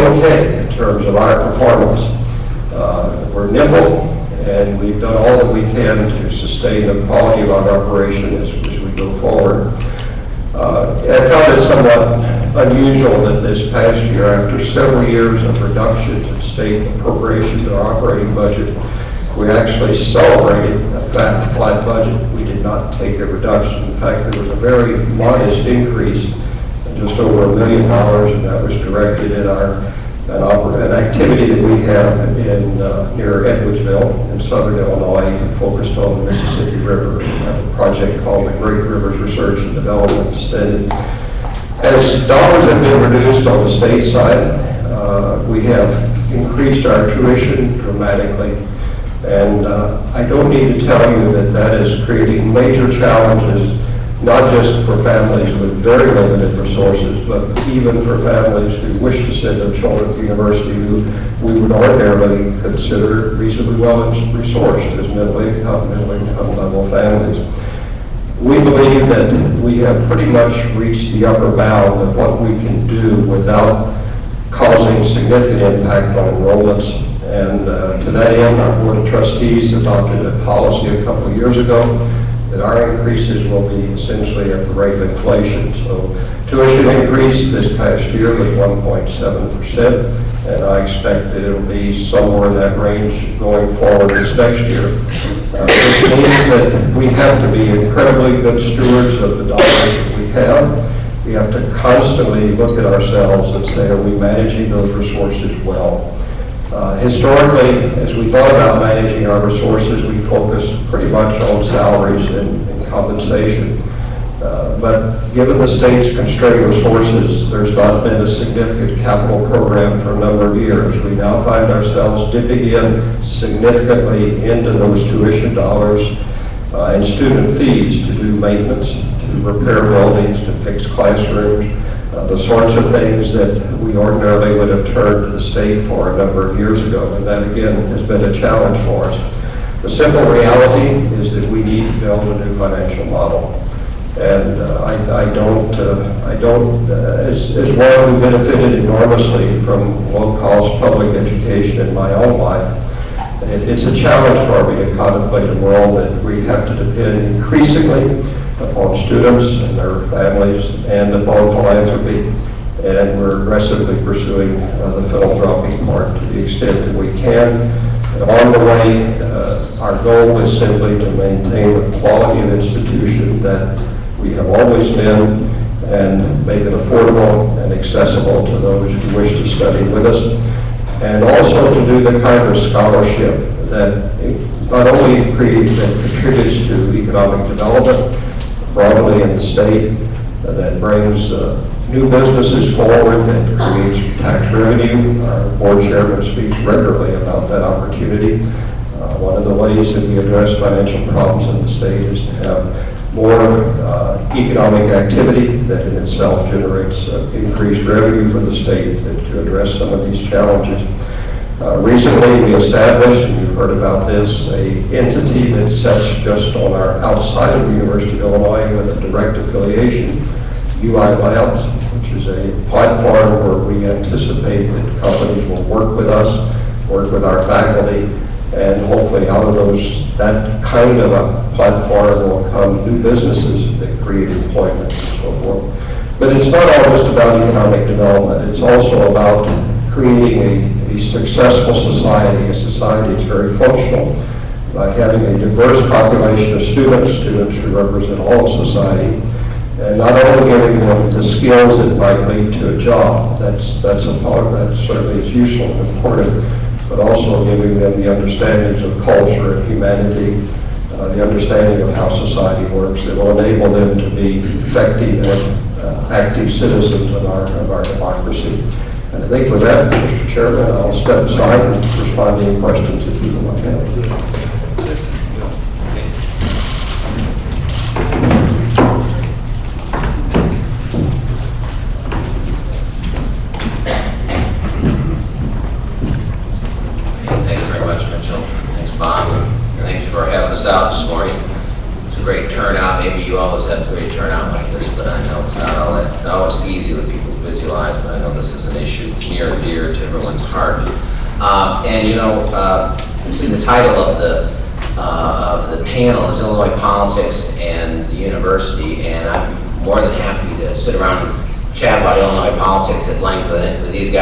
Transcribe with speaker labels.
Speaker 1: okay in terms of our performance. We're nimble, and we've done all that we can to sustain the quality of our operation as we go forward. I found it somewhat unusual that this past year, after several years of reductions in state appropriation to our operating budget, we actually celebrated a flat budget. We did not take a reduction. In fact, there was a very modest increase, just over $1 million, and that was directed at an activity that we have in near Edwardsville in southern Illinois, focused on the Mississippi River. We have a project called the Great Rivers Research and Development Extended. As dollars have been reduced on the state side, we have increased our tuition dramatically. And I don't need to tell you that that is creating major challenges, not just for families with very limited resources, but even for families who wish to send their children to university who we would ordinarily consider reasonably well resourced as middle income level families. We believe that we have pretty much reached the upper bound of what we can do without causing significant impact on enrollments. And to that end, our Board of Trustees adopted a policy a couple of years ago that our increases will be essentially at the rate of inflation. So tuition increase this past year was 1.7%, and I expect that it'll be somewhere in that range going forward this next year, which means that we have to be incredibly good stewards of the dollars that we have. We have to constantly look at ourselves and say, are we managing those resources well? Historically, as we thought about managing our resources, we focused pretty much on salaries and compensation. But given the state's constrained resources, there's not been a significant capital program for a number of years. We now find ourselves dipping in significantly into those tuition dollars and student fees to do maintenance, to repair buildings, to fix classrooms, the sorts of things that we ordinarily would have turned to the state for a number of years ago. And that, again, has been a challenge for us. The simple reality is that we need to build a new financial model. And I don't, as one who benefited enormously from low-cost public education in my own life, it's a challenge for me to contemplate a world that we have to depend increasingly upon students and their families and upon philanthropy. And we're aggressively pursuing the philanthropic part to the extent that we can. And along the way, our goal is simply to maintain the quality of institution that we have always been and make it affordable and accessible to those who wish to study with us. And also to do the kind of scholarship that not only contributes to economic development broadly in the state, that brings new businesses forward and creates tax revenue. Our board chairman speaks regularly about that opportunity. One of the ways that we address financial problems in the state is to have more economic activity that in itself generates increased revenue for the state to address some of these challenges. Recently, we established, and you've heard about this, an entity that sits just on our outside of the University of Illinois with a direct affiliation, UI Labs, which is a platform where we anticipate that companies will work with us, work with our faculty, and hopefully out of that kind of a platform will come new businesses that create employment and so forth. But it's not all just about economic development. It's also about creating a successful society, a society that's very functional, by having a diverse population of students who represent all of society, and not only giving them the skills that might lead to a job, that's a part that certainly is useful and important, but also giving them the understandings of culture and humanity, the understanding of how society works that will enable them to be effective and active citizens of our democracy. And I think with that, Mr. Chairman, I'll step aside and respond to any questions that people might have.
Speaker 2: Out this morning. It's a great turnout. Maybe you always have a great turnout like this, but I know it's not always easy with people who've busy lives, but I know this is an issue that's near and dear to everyone's heart. And you know, see the title of the panel is Illinois Politics and the University, and I'm more than happy to sit around and chat about Illinois politics at length with these guys.